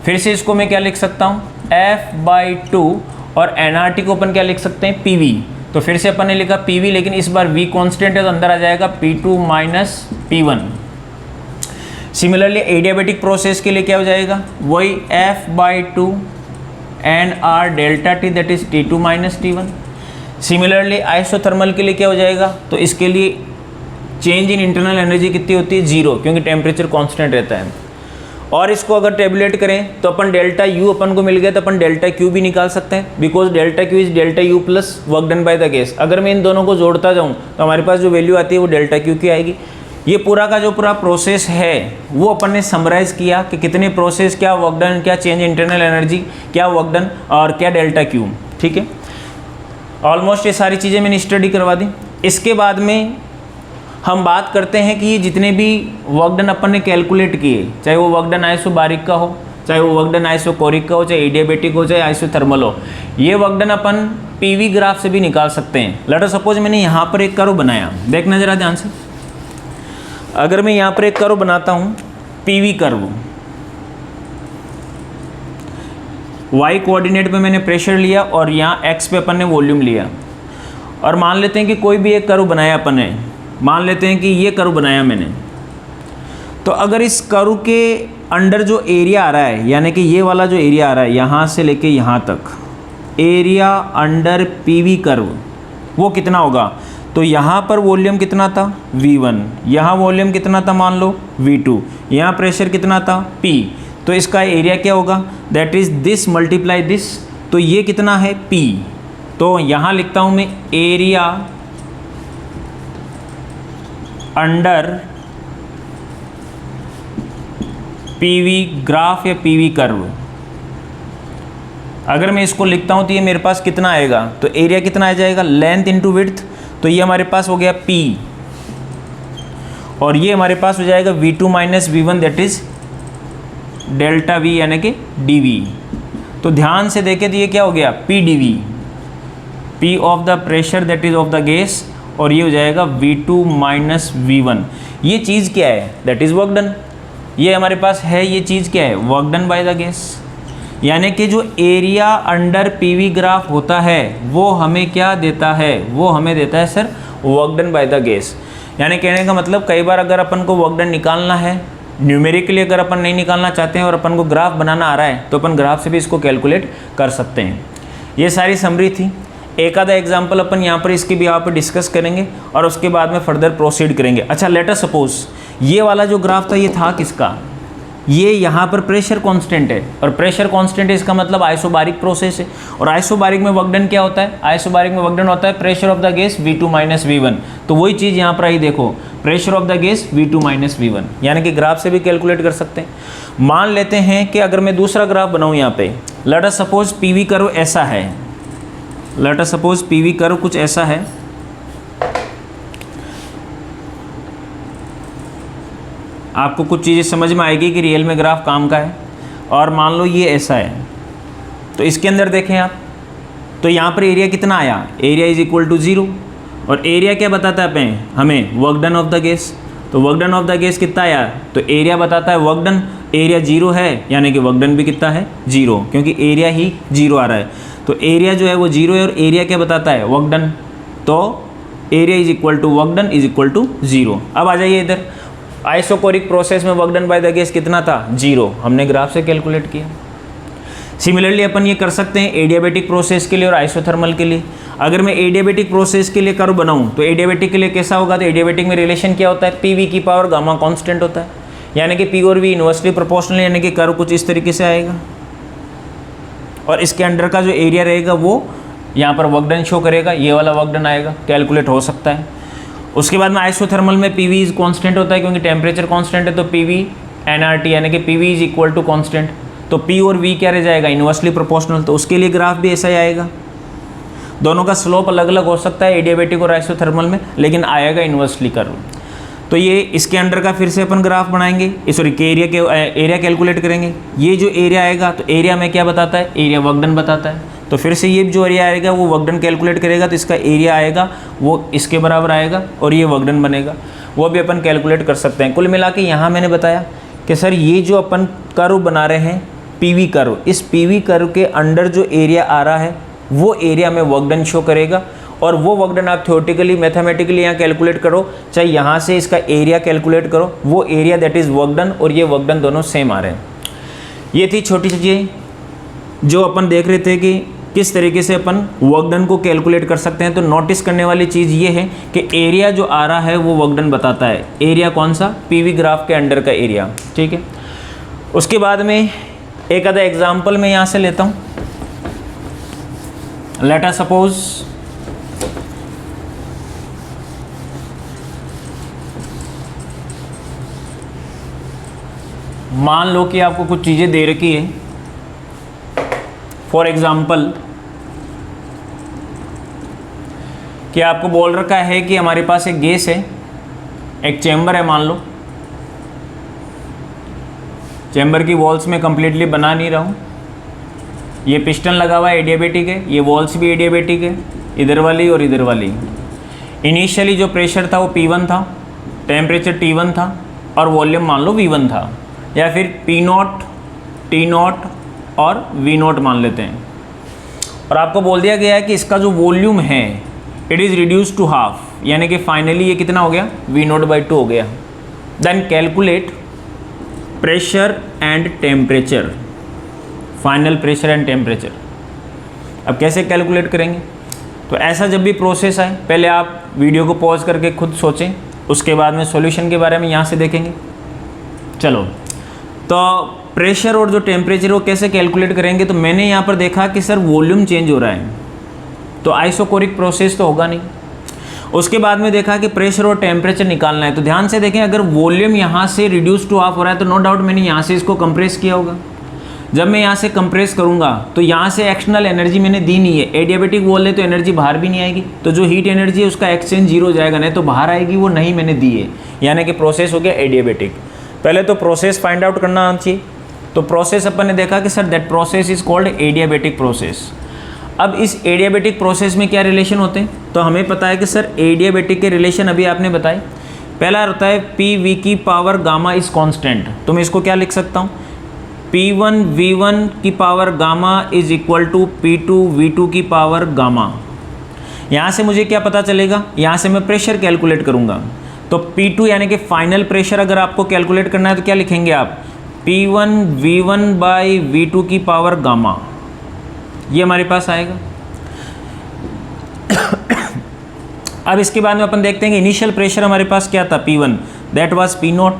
फिर से इसको मैं क्या लिख सकता हूँ? F/2 और nRT को अपन क्या लिख सकते हैं? PV, तो फिर से अपन ने लिखा PV, लेकिन इस बार V कांस्टेंट है तो अंदर आ जाएगा P2 minus P1। Similarly adiabatic process के लिए क्या हो जाएगा? वही F/2 nR delta T, that is T2 minus T1। Similarly isothermal के लिए क्या हो जाएगा? तो इसके लिए चेंज इन इंटरनल एनर्जी कितनी होती है? 0, क्योंकि टेम्परेचर कांस्टेंट रहता है। और इसको अगर टेबुलेट करें तो अपन डेल्टा U अपन को मिल गया, तो अपन डेल्टा Q भी निकाल सकते हैं, because delta Q is delta U plus work done by the gas. अगर मैं इन दोनों को जोड़ता जाऊँ तो हमारे पास जो वैल्यू आती है वो डेल्टा Q की आएगी। ये पूरा का जो पूरा प्रोसेस है वो अपन ने समराइज किया कि कितने प्रोसेस, क्या वर्क डन, क्या चेंज इंटरनल एनर्जी, क्या वर्क डन और क्या डेल्टा क्यू। ठीक है, ऑलमोस्ट ये सारी चीज़ें मैंने स्टडी करवा दी। इसके बाद में हम बात करते हैं कि ये जितने भी वर्क डन अपन ने कैलकुलेट किए, चाहे वो वर्क डन आइसोबारिक का हो, चाहे वो वर्क डन आइसोकोरिक का हो, चाहे एडियाबेटिक हो, चाहे आइसोथर्मल हो, ये वर्क डन अपन पीवी ग्राफ से भी निकाल सकते हैं। लेट अस सपोज मैंने यहाँ पर एक कर्व बनाया, देखना जरा ध्यान से। अगर मैं यहाँ पर एक कर्व बनाता हूँ, पीवी कर्व, वाई कोऑर्डिनेट पे मैंने प्रेशर लिया और यहाँ एक्स पे अपन ने वॉल्यूम लिया, और मान लेते हैं कि कोई भी एक कर्व बनाया अपन ने, मान लेते हैं कि ये कर्व बनाया मैंने। तो अगर इस कर्व के अंडर जो एरिया आ रहा है, यानी कि ये वाला जो एरिया आ रहा है यहाँ से लेके यहाँ तक, एरिया अंडर पीवी कर्व, वो कितना होगा? तो यहाँ पर वॉल्यूम कितना था? V1, यहाँ वॉल्यूम कितना था? मान लो V2, यहाँ प्रेशर कितना था? P। तो इसका एरिया क्या होगा? That is this multiply this, तो ये कितना है? P। तो यहाँ लिखता हूँ मैं एरिया अंडर पीवी ग्राफ या पीवी कर्व। अगर मैं इसको लिखता हूँ तो ये मेरे पास कितना आएगा? तो एरिया कितना आ जाएगा? लेंथ इंटू विड्थ, तो ये हमारे पास हो गया P, और ये हमारे पास हो जाएगा V2 minus V1, that is delta V यानी कि dV। तो ध्यान से देखें तो ये क्या हो गया? P dV, P of the pressure that is of the gas, और ये हो जाएगा V2 माइनस V1। ये चीज़ क्या है? That is work done. ये हमारे पास है, ये चीज़ क्या है? Work done by the gas. यानी कि जो एरिया अंडर पीवी ग्राफ होता है वो हमें क्या देता है? वो हमें देता है sir work done by the gas. यानी कहने का मतलब कई बार अगर अपन को वर्क डन निकालना है, न्यूमेरिकली अगर अपन नहीं निकालना चाहते हैं और अपन को ग्राफ बनाना आ रहा है, तो अपन ग्राफ से भी इसको कैलकुलेट कर सकते हैं। ये सारी समरी थी। एक आधा एग्जाम्पल अपन यहाँ पर इसके भी यहाँ पर डिस्कस करेंगे और उसके बाद में फर्दर प्रोसीड करेंगे। अच्छा, लेट अस सपोज ये वाला जो ग्राफ था ये था किसका? ये यहाँ पर प्रेशर कांस्टेंट है, और प्रेशर कांस्टेंट है इसका मतलब आइसोबारिक प्रोसेस है। और आइसोबारिक में वर्क डन क्या होता है? आइसोबारिक में वर्क डन होता है pressure of the gas V2 minus V1। तो वही चीज़ यहाँ पर आई, देखो pressure of the gas V2 minus V1, यानी कि ग्राफ से भी कैलकुलेट कर सकते हैं। मान लेते हैं कि अगर मैं दूसरा ग्राफ बनाऊँ यहाँ पे, let us suppose PV curve ऐसा है, let us suppose PV curve कुछ ऐसा है। आपको कुछ चीज़ें समझ में आएगी कि रियल में ग्राफ काम का है। और मान लो ये ऐसा है, तो इसके अंदर देखें आप, तो यहाँ पर एरिया कितना आया? एरिया इज इक्वल टू 0, और एरिया क्या बताता है हमें? Work done of the gas. तो work done of the gas कितना आया? तो एरिया बताता है वर्क डन, एरिया 0 है, यानी कि वर्क डन भी कितना है? 0, क्योंकि एरिया ही 0 आ रहा है। तो एरिया जो है वो 0 है, और एरिया क्या बताता है? Work done. तो area is equal to work done is equal to 0। अब आ जाइए इधर, आइसोकोरिक प्रोसेस में work done by the gas कितना था? 0, हमने ग्राफ से कैलकुलेट किया। सिमिलरली अपन ये कर सकते हैं एडियाबेटिक प्रोसेस के लिए और आइसोथर्मल के लिए। अगर मैं एडियाबेटिक प्रोसेस के लिए कर्व बनाऊं तो एडियाबेटिक के लिए कैसा होगा? तो एडियाबेटिक में रिलेशन क्या होता है? PV की पावर गामा कांस्टेंट होता है, यानी कि P और V इन्वर्सली प्रोपोर्शनल, यानी कि कर्व कुछ इस तरीके से आएगा, और इसके अंडर का जो एरिया रहेगा वो यहाँ पर वर्क डन शो करेगा, ये वाला वर्क डन आएगा, कैलकुलेट हो सकता है। उसके बाद में आइसोथर्मल में PV इज कांस्टेंट होता है, क्योंकि टेम्परेचर कांस्टेंट है, तो PV nRT यानी कि PV is equal to constant. तो P और V क्या रह जाएगा? Inversely proportional. तो उसके लिए ग्राफ भी ऐसा ही आएगा। दोनों का स्लोप अलग अलग हो सकता है एडियाबेटिक और आइसोथर्मल में, लेकिन आएगा इन्वर्सली कर्व। तो ये इसके अंडर का फिर से अपन ग्राफ बनाएंगे, सॉरी एरिया कैलकुलेट करेंगे। ये जो एरिया आएगा, तो एरिया में क्या बताता है? एरिया वर्क डन बताता है। तो फिर से ये जो एरिया आएगा वो वर्क डन कैलकुलेट करेगा, तो इसका एरिया आएगा वो इसके बराबर आएगा, और ये वर्क डन बनेगा, वो भी अपन कैलकुलेट कर सकते हैं। कुल मिला के यहाँ मैंने बताया कि सर ये जो अपन कर्व बना रहे हैं पीवी कर्व, इस पीवी कर्व के अंडर जो एरिया आ रहा है वो एरिया में वर्क डन शो करेगा, और वो वर्क डन आप थ्योरेटिकली मैथमेटिकली यहाँ कैलकुलेट करो, चाहे यहाँ से इसका एरिया कैलकुलेट करो, वो area that is work done और ये वर्क डन दोनों सेम आ रहे हैं। ये थी छोटी चीज़ें जो अपन देख रहे थे कि किस तरीके से अपन वर्क डन को कैलकुलेट कर सकते हैं। तो नोटिस करने वाली चीज़ ये है कि एरिया जो आ रहा है वो वर्क डन बताता है। एरिया कौन सा? पीवी ग्राफ के अंडर का एरिया, ठीक है। उसके बाद में एक आधा एग्जाम्पल मैं यहाँ से लेता हूँ। लेट अस सपोज मान लो कि आपको कुछ चीज़ें दे रखी है, फॉर एग्जाम्पल कि आपको बोल रखा है कि हमारे पास एक गैस है, एक चैम्बर है, मान लो चैम्बर की वॉल्स में कंप्लीटली बना नहीं रहा हूँ, ये पिस्टन लगा हुआ है एडियाबेटिक है, ये वॉल्स भी एडियाबेटिक है, इधर वाली और इधर वाली। इनिशियली जो प्रेशर था वो P1 था, टेम्परेचर T1 था और वॉल्यूम मान लो V1 था, या फिर P0, T0 और V0 मान लेते हैं। और आपको बोल दिया गया है कि इसका जो वॉल्यूम है it is reduce to half, यानी कि फाइनली ये कितना हो गया, V0/2 हो गया। Then calculate pressure and temperature, final pressure and temperature. अब कैसे कैलकुलेट करेंगे? तो ऐसा जब भी प्रोसेस आए पहले आप वीडियो को पॉज करके खुद सोचें, उसके बाद में सॉल्यूशन के बारे में यहाँ से देखेंगे। चलो, तो प्रेशर और जो टेम्परेचर वो कैसे कैलकुलेट करेंगे? तो मैंने यहाँ पर देखा कि सर वॉल्यूम चेंज हो रहा है, तो आइसोकोरिक प्रोसेस तो होगा नहीं। उसके बाद में देखा कि प्रेशर और टेम्परेचर निकालना है, तो ध्यान से देखें, अगर वॉल्यूम यहाँ से रिड्यूस टू हाफ हो रहा है तो नो डाउट मैंने यहाँ से इसको कंप्रेस किया होगा। जब मैं यहाँ से कंप्रेस करूँगा तो यहाँ से एक्सटर्नल एनर्जी मैंने दी नहीं है, एडियाबेटिक वॉल है तो एनर्जी बाहर भी नहीं आएगी, तो जो हीट एनर्जी है उसका एक्सचेंज जीरो हो जाएगा, नहीं तो बाहर आएगी, वो नहीं मैंने दी है, यानी कि प्रोसेस हो गया एडियाबेटिक। पहले तो प्रोसेस फाइंड आउट करना आना चाहिए। तो प्रोसेस अपन ने देखा कि sir that process is called adiabatic process. अब इस एडियाबेटिक प्रोसेस में क्या रिलेशन होते हैं? तो हमें पता है कि सर एडियाबेटिक के रिलेशन अभी आपने बताए। पहला होता है PV की पावर गामा इज कांस्टेंट, तो मैं इसको क्या लिख सकता हूँ, P1 V1 की power gamma is equal to P2 V2 की पावर गामा। यहाँ से मुझे क्या पता चलेगा, यहाँ से मैं प्रेशर कैलकुलेट करूँगा, तो P2 यानी कि फाइनल प्रेशर अगर आपको कैलकुलेट करना है तो क्या लिखेंगे आप, P1 V1/V2 की पावर गामा, ये हमारे पास आएगा। अब इसके बाद में अपन देखते हैं कि इनिशियल प्रेशर हमारे पास क्या था, P1, that was P0।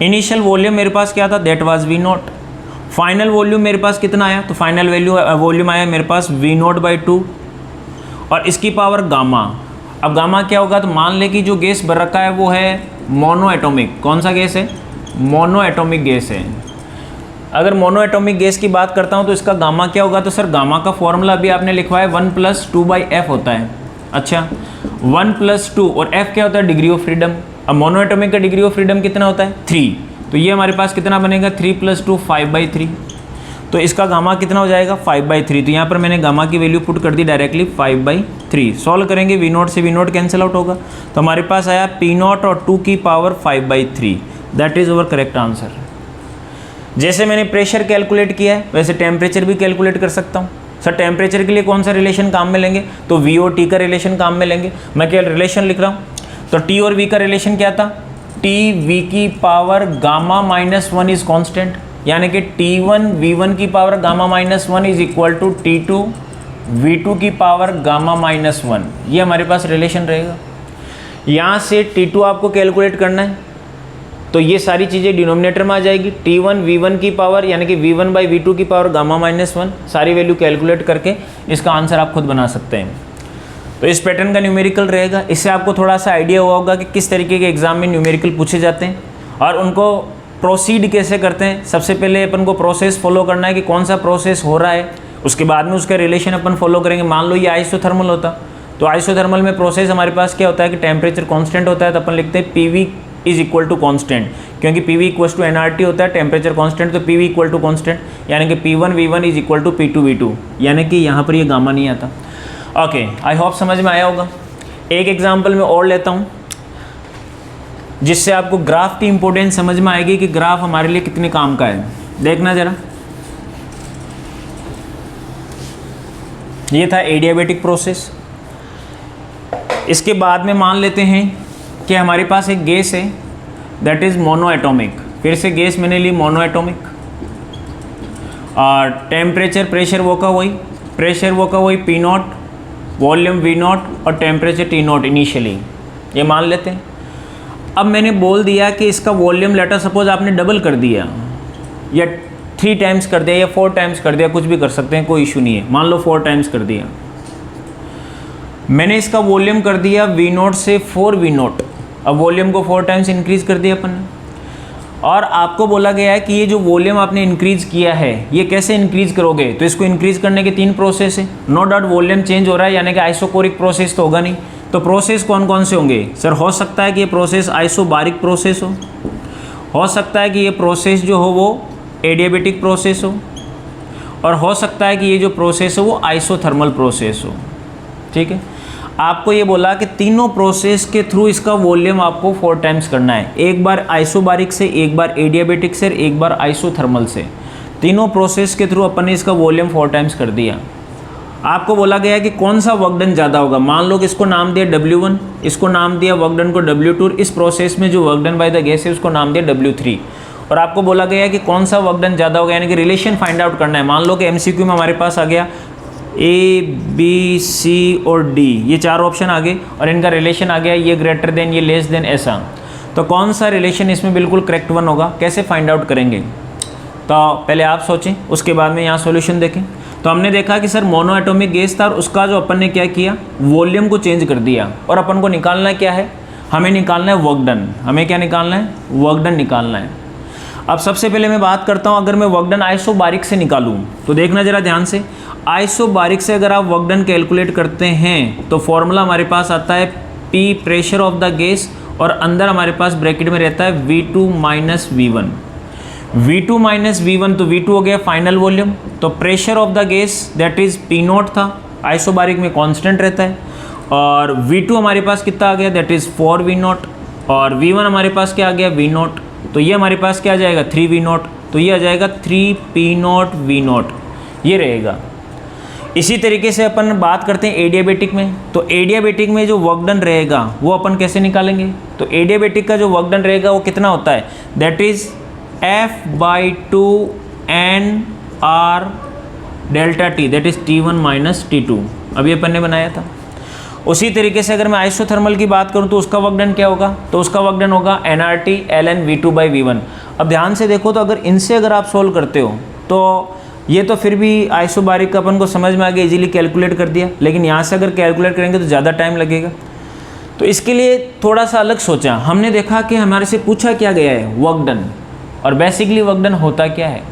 Initial volume मेरे पास क्या था, that was V0। Final volume मेरे पास कितना आया, तो फाइनल वॉल्यूम आया मेरे पास V0/2 और इसकी पावर गामा। अब गामा क्या होगा, तो मान ले कि जो गैस भर रखा है वो है मोनो एटॉमिक। कौन सा गैस है, मोनो एटॉमिक गैस है। अगर मोनो एटॉमिक गैस की बात करता हूँ तो इसका गामा क्या होगा, तो सर गामा का फॉर्मूला अभी आपने लिखवाया 1+2/F होता है। अच्छा, 1+2 और F क्या होता है, डिग्री ऑफ फ्रीडम। अब मोनो एटॉमिक का डिग्री ऑफ फ्रीडम कितना होता है, 3, तो ये हमारे पास कितना बनेगा, 3+2 5/3, तो इसका गामा कितना हो जाएगा, 5/3। तो यहाँ पर मैंने गामा की वैल्यू पुट कर दी डायरेक्टली 5/3। सॉल्व करेंगे, V0 से V0 कैंसिल आउट होगा, तो हमारे पास आया P0 और 2 की power 5/3। That is our correct answer. जैसे मैंने प्रेशर कैलकुलेट किया है वैसे टेम्परेचर भी कैलकुलेट कर सकता हूँ। सर टेम्परेचर के लिए कौन सा रिलेशन काम में लेंगे, तो V और T का रिलेशन काम में लेंगे। मैं क्या रिलेशन लिख रहा हूँ, तो T और V का रिलेशन क्या था, T V की पावर गामा -1 इज कांस्टेंट, यानी कि T1 V1 की power gamma -1 is equal to T2 V2 की पावर गामा -1। ये हमारे पास रिलेशन रहेगा। यहाँ से T2 आपको कैलकुलेट करना है, तो ये सारी चीज़ें डिनोमिनेटर में आ जाएगी। T1 V1 की पावर यानी कि V1/V2 की पावर गामा -1, सारी वैल्यू कैलकुलेट करके इसका आंसर आप खुद बना सकते हैं। तो इस पैटर्न का न्यूमेरिकल रहेगा। इससे आपको थोड़ा सा आइडिया हुआ होगा कि किस तरीके के एग्जाम में न्यूमेरिकल पूछे जाते हैं और उनको प्रोसीड कैसे करते हैं। सबसे पहले अपन को प्रोसेस फॉलो करना है कि कौन सा प्रोसेस हो रहा है, उसके बाद में उसका रिलेशन अपन फॉलो करेंगे। मान लो ये आइसोथर्मल होता, तो आइसोथर्मल में प्रोसेस हमारे पास क्या होता है कि टेम्परेचर कॉन्स्टेंट होता है, तो अपन लिखते हैं PV is equal to constant, क्योंकि PV इक्वल टू nRT होता है, टेम्परेचर कॉन्स्टेंट, तो PV इक्वल टू कॉन्स्टेंट, यानी कि P1 V1 is equal to P2 V2, यानी कि यहाँ पर ये गामा नहीं आता। ओके, आई होप समझ में आया होगा। एक एग्जाम्पल मैं और लेता हूँ जिससे आपको ग्राफ की इंपॉर्टेंस समझ में आएगी कि ग्राफ हमारे लिए कितने काम का है। देखना ज़रा, ये था एडियाबेटिक प्रोसेस। इसके बाद में मान लेते हैं कि हमारे पास एक गैस है दैट इज़ मोनो एटॉमिक। फिर से गैस मैंने ली मोनो एटॉमिक, और टेम्परेचर प्रेशर वो का वही, प्रेशर वो का वही P0, वॉल्यूम V0 और टेम्परेचर T0 इनिशियली, ये मान लेते हैं। अब मैंने बोल दिया कि इसका वॉल्यूम लेटर सपोज आपने डबल कर दिया या 3 टाइम्स कर दिया या 4 टाइम्स कर दिया, कुछ भी कर सकते हैं, कोई इशू नहीं है। मान लो 4 टाइम्स कर दिया, मैंने इसका वॉल्यूम कर दिया V0 से 4 V0। अब वॉल्यूम को 4 टाइम्स इंक्रीज कर दिया अपन ने। और आपको बोला गया है कि ये जो वॉल्यूम आपने इंक्रीज किया है ये कैसे इंक्रीज करोगे, तो इसको इंक्रीज करने के 3 प्रोसेस है। नो डाउट वॉल्यूम चेंज हो रहा है, यानी कि आइसोकोरिक प्रोसेस तो होगा नहीं। तो प्रोसेस कौन कौन से होंगे सर? हो सकता है कि ये प्रोसेस आइसोबारिक प्रोसेस हो सकता है कि ये प्रोसेस जो हो वो एडियाबेटिक प्रोसेस और हो सकता है कि ये जो प्रोसेस है वो आइसोथर्मल प्रोसेस हो। ठीक है, आपको ये बोला कि तीनों प्रोसेस के थ्रू इसका वॉल्यूम आपको 4 टाइम्स करना है, एक बार आइसोबारिक से, एक बार एडियाबेटिक से, एक बार आइसोथर्मल से। तीनों प्रोसेस के थ्रू अपन ने इसका वॉल्यूम 4 टाइम्स कर दिया। आपको बोला गया कि कौन सा वर्क डन ज़्यादा होगा। मान लो कि इसको नाम दिया W1, इसको नाम दिया वर्क डन को W2, इस प्रोसेस में जो work done by the gas है उसको नाम दिया W3। और आपको बोला गया कि कौन सा वर्क डन ज़्यादा होगा, यानी कि रिलेशन फाइंड आउट करना है। मान लो कि MCQ में हमारे पास आ गया A, B, C और D, ये 4 ऑप्शन आ गए और इनका रिलेशन आ गया ये ग्रेटर देन, ये लेस देन, ऐसा। तो कौन सा रिलेशन इसमें बिल्कुल करेक्ट वन होगा, कैसे फाइंड आउट करेंगे? तो पहले आप सोचें, उसके बाद में यहाँ सॉल्यूशन देखें। तो हमने देखा कि सर मोनो एटॉमिक गैस था और उसका जो अपन ने क्या किया, वॉल्यूम को चेंज कर दिया और अपन को निकालना क्या है, हमें निकालना है वर्क डन। हमें क्या निकालना है? वर्क डन निकालना है। अब सबसे पहले मैं बात करता हूँ, अगर मैं वर्क डन आइसोबारिक से निकालूँ तो देखना जरा ध्यान से। आइसोबारिक से अगर आप वर्क डन कैलकुलेट करते हैं तो फॉर्मूला हमारे पास आता है P pressure of the gas और अंदर हमारे पास ब्रैकेट में रहता है V2 minus V1। V2 minus V1 तो V2 हो गया फाइनल वॉल्यूम। तो pressure of the gas that is P0 था, आइसोबारिक में कांस्टेंट रहता है। और V2 हमारे पास कितना आ गया, दैट इज 4V0 और V1 हमारे पास क्या आ गया, V0। तो ये हमारे पास क्या आ जाएगा, 3V0। तो ये आ जाएगा 3P0 V0, ये रहेगा। इसी तरीके से अपन बात करते हैं एडियाबेटिक में। तो एडियाबेटिक में जो वर्क डन रहेगा वो अपन कैसे निकालेंगे? तो एडियाबेटिक का जो वर्क डन रहेगा वो कितना होता है, that is F/2 NR delta T, that is T1 minus T2। अभी अपन ने बनाया था। उसी तरीके से अगर मैं आइसोथर्मल की बात करूं तो उसका वर्क डन क्या होगा, तो उसका वर्क डन होगा nRT ln V2/V1। अब ध्यान से देखो, तो अगर इनसे अगर आप सोल्व करते हो तो ये तो फिर भी आइसोबारिक का अपन को समझ में आ गया, इजीली कैलकुलेट कर दिया। लेकिन यहाँ से अगर कैलकुलेट करेंगे तो ज़्यादा टाइम लगेगा। तो इसके लिए थोड़ा सा अलग सोचा। हमने देखा कि हमारे से पूछा क्या गया है, वर्क डन। और बेसिकली वर्क डन होता क्या है?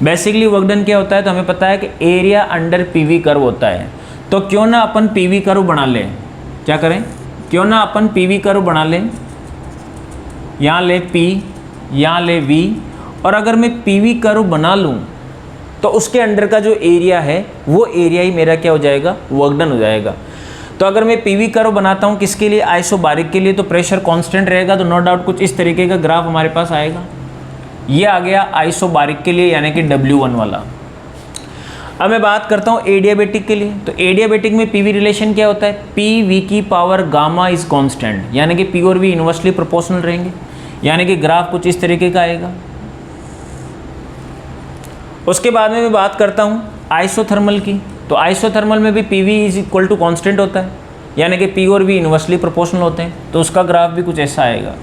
बेसिकली वर्क डन क्या होता है, तो हमें पता है कि एरिया अंडर PV कर्व होता है। तो क्यों ना अपन PV कर्व बना लें, क्या करें, क्यों ना अपन PV कर्व बना लें। यहाँ ले P, यहाँ ले V, और अगर मैं PV कर्व बना लूँ तो उसके अंडर का जो एरिया है वो एरिया ही मेरा क्या हो जाएगा, वर्क डन हो जाएगा। तो अगर मैं PV कर्व बनाता हूँ किसके लिए, आइसोबारिक के लिए, तो प्रेशर कांस्टेंट रहेगा। तो नो डाउट कुछ इस तरीके का ग्राफ हमारे पास आएगा। ये आ गया आइसोबारिक के लिए, यानी कि W1 वाला। अब मैं बात करता हूँ एडियाबेटिक के लिए। तो एडियाबेटिक में PV रिलेशन क्या होता है, PV की पावर गामा इज कांस्टेंट, यानी कि P और V इन्वर्सली प्रोपोर्शनल रहेंगे। यानी कि ग्राफ कुछ इस तरीके का आएगा। उसके बाद में मैं बात करता हूँ आइसोथर्मल की। तो आइसोथर्मल में भी PV is equal to constant होता है, यानी कि P और V इन्वर्सली प्रोपोर्शनल होते हैं। तो उसका ग्राफ भी कुछ ऐसा आएगा।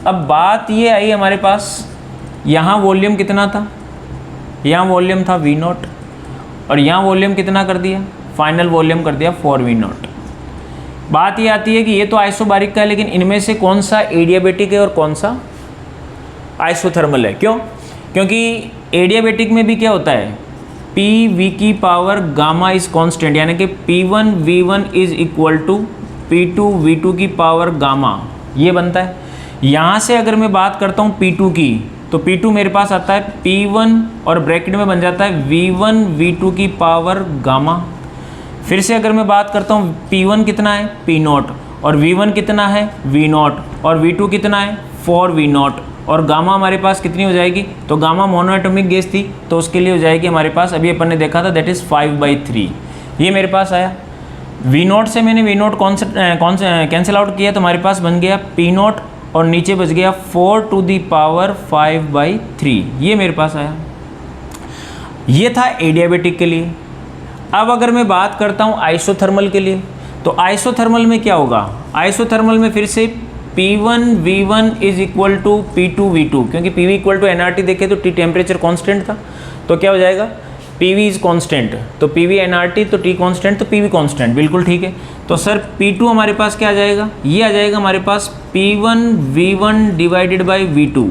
अब बात ये आई हमारे पास, यहाँ वॉल्यूम कितना था, यहाँ वॉल्यूम था V0 और यहाँ वॉल्यूम कितना कर दिया, फाइनल वॉल्यूम कर दिया 4V0। बात ये आती है कि ये तो आइसोबारिक का है, लेकिन इनमें से कौन सा एडियाबेटिक है और कौन सा आइसोथर्मल है? क्यों? क्योंकि एडियाबेटिक में भी क्या होता है, PV की पावर गामा इज कांस्टेंट, यानी कि P1 V1 is equal to P2 V2 की पावर गामा, ये बनता है। यहाँ से अगर मैं बात करता हूँ P2 की, तो P2 मेरे पास आता है P1 और ब्रैकेट में बन जाता है V1 V2 की पावर गामा। फिर से अगर मैं बात करता हूँ P1 कितना है, P0, और V1 कितना है, V0, और V2 कितना है, 4V0, और गामा हमारे पास कितनी हो जाएगी, तो गामा मोनोएटॉमिक गैस थी तो उसके लिए हो जाएगी हमारे पास, अभी अपन ने देखा था, दैट इज़ 5/3। ये मेरे पास आया। V0 से मैंने V0 कौन से कैंसिल आउट किया, तो हमारे पास बन गया P0 और नीचे बच गया 4⁵ ये मेरे पास आया। ये था एडियाबेटिक के लिए। अब अगर मैं बात करता हूँ आइसोथर्मल के लिए, तो आइसोथर्मल में क्या होगा, आइसोथर्मल में फिर से P1 V1 is equal to P2 V2, क्योंकि PV इक्वल टू nRT देखे तो T टेम्परेचर कांस्टेंट था, तो क्या हो जाएगा PV इज कांस्टेंट, तो PV nRT, तो T कांस्टेंट, तो PV कांस्टेंट, बिल्कुल ठीक है। तो सर P2 हमारे पास क्या आ जाएगा, ये आ जाएगा हमारे पास P1 V1 divided by V2।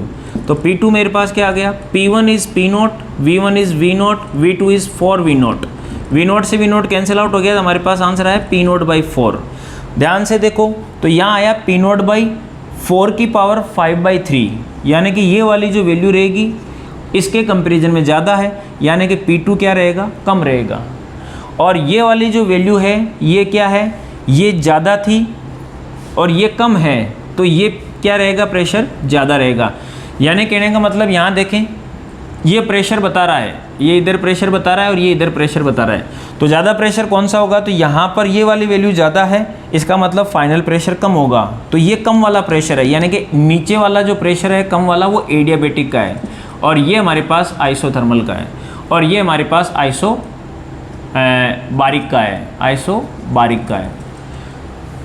तो P2 मेरे पास क्या आ गया, P1 is P0, V1 is V0, V2 is 4 V0। V0 से V0 कैंसिल आउट हो गया, तो हमारे पास आंसर आया P0 बाई 4। ध्यान से देखो, तो यहाँ आया P0 बाई 4 की पावर 5/3, यानी कि ये वाली जो वैल्यू रहेगी इसके कंपैरिजन में ज़्यादा है, यानी कि P2 क्या रहेगा, कम रहेगा। और ये वाली जो वैल्यू है ये क्या है, ये ज़्यादा थी और ये कम है, तो ये क्या रहेगा, प्रेशर ज़्यादा रहेगा। यानी कहने का मतलब यहाँ देखें, ये प्रेशर बता रहा है, ये इधर प्रेशर बता रहा है और ये इधर प्रेशर बता रहा है, तो ज़्यादा प्रेशर कौन सा होगा, तो यहाँ पर ये वाली वैल्यू ज़्यादा है, इसका मतलब फाइनल प्रेशर कम होगा। तो ये कम वाला प्रेशर है, यानी कि नीचे वाला जो प्रेशर है कम वाला, वो एडियाबेटिक का है, और ये हमारे पास आइसोथर्मल का है, और ये हमारे पास बारिक का है, आइसोबारिक का है।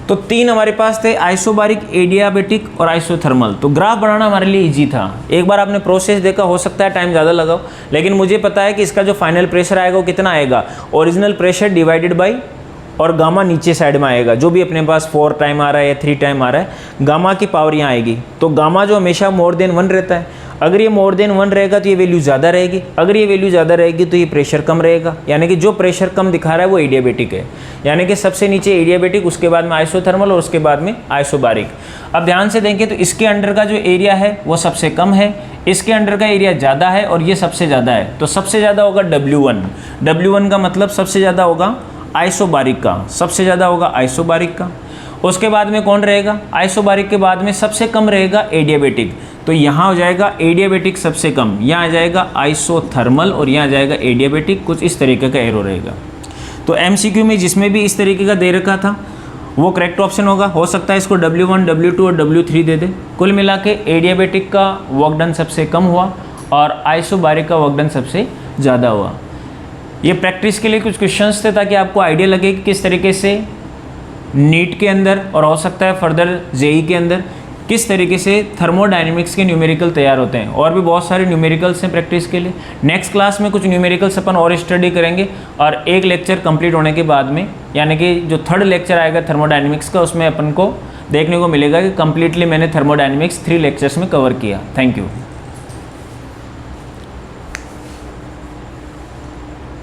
तो तीन हमारे पास थे, आइसोबारिक, एडियाबेटिक और आइसोथर्मल। तो ग्राफ बनाना हमारे लिए इजी था, एक बार आपने प्रोसेस देखा, हो सकता है टाइम ज़्यादा लगाओ, लेकिन मुझे पता है कि इसका जो फाइनल प्रेशर आएगा वो कितना आएगा, ओरिजिनल प्रेशर डिवाइडेड बाई, और गामा नीचे साइड में आएगा, जो भी अपने पास 4 टाइम आ रहा है या 3 टाइम आ रहा है, गामा की पावर यहाँ आएगी। तो गामा जो हमेशा मोर देन 1 रहता है, अगर ये मोर देन 1 रहेगा तो ये वैल्यू ज़्यादा रहेगी, अगर ये वैल्यू ज़्यादा रहेगी तो ये प्रेशर कम रहेगा, यानी कि जो प्रेशर कम दिखा रहा है वो एडियाबेटिक है, यानी कि सबसे नीचे एडियाबेटिक, उसके बाद में आइसोथर्मल और उसके बाद में आइसोबारिक। अब ध्यान से देखें तो इसके अंडर का जो एरिया है वो सबसे कम है, इसके अंडर का एरिया ज़्यादा है और ये सबसे ज़्यादा है, तो सबसे ज़्यादा होगा W1। W1 का मतलब सबसे ज़्यादा होगा आइसोबारिक का, सबसे ज़्यादा होगा आइसोबारिक का। उसके बाद में कौन रहेगा, आइसोबारिक के बाद में सबसे कम रहेगा एडियाबेटिक, तो यहाँ हो जाएगा एडियाबेटिक सबसे कम, यहाँ आ जाएगा आइसोथर्मल और यहाँ आ जाएगा एडियाबेटिक, कुछ इस तरीके का एरो रहेगा। तो MCQ में जिसमें भी इस तरीके का दे रखा था वो करेक्ट ऑप्शन होगा, हो सकता है इसको W1, W2 और W3 दे दे। कुल मिला के एडियाबेटिक का वर्क डन सबसे कम हुआ और आइसोबारिक का वर्क डन सबसे ज़्यादा हुआ। ये प्रैक्टिस के लिए कुछ क्वेश्चंस थे ताकि आपको आइडिया लगे कि किस तरीके से नीट के अंदर और हो सकता है फर्दर JEE के अंदर किस तरीके से थर्मोडायनेमिक्स के न्यूमेरिकल तैयार होते हैं। और भी बहुत सारे न्यूमेरिकल्स हैं प्रैक्टिस के लिए। नेक्स्ट क्लास में कुछ न्यूमेरिकल्स अपन और स्टडी करेंगे और एक लेक्चर कंप्लीट होने के बाद में, यानी कि जो थर्ड लेक्चर आएगा थर्मोडायनेमिक्स का, उसमें अपन को देखने को मिलेगा कि कंप्लीटली मैंने थर्मोडायनेमिक्स 3 लेक्चर्स में कवर किया। Thank you.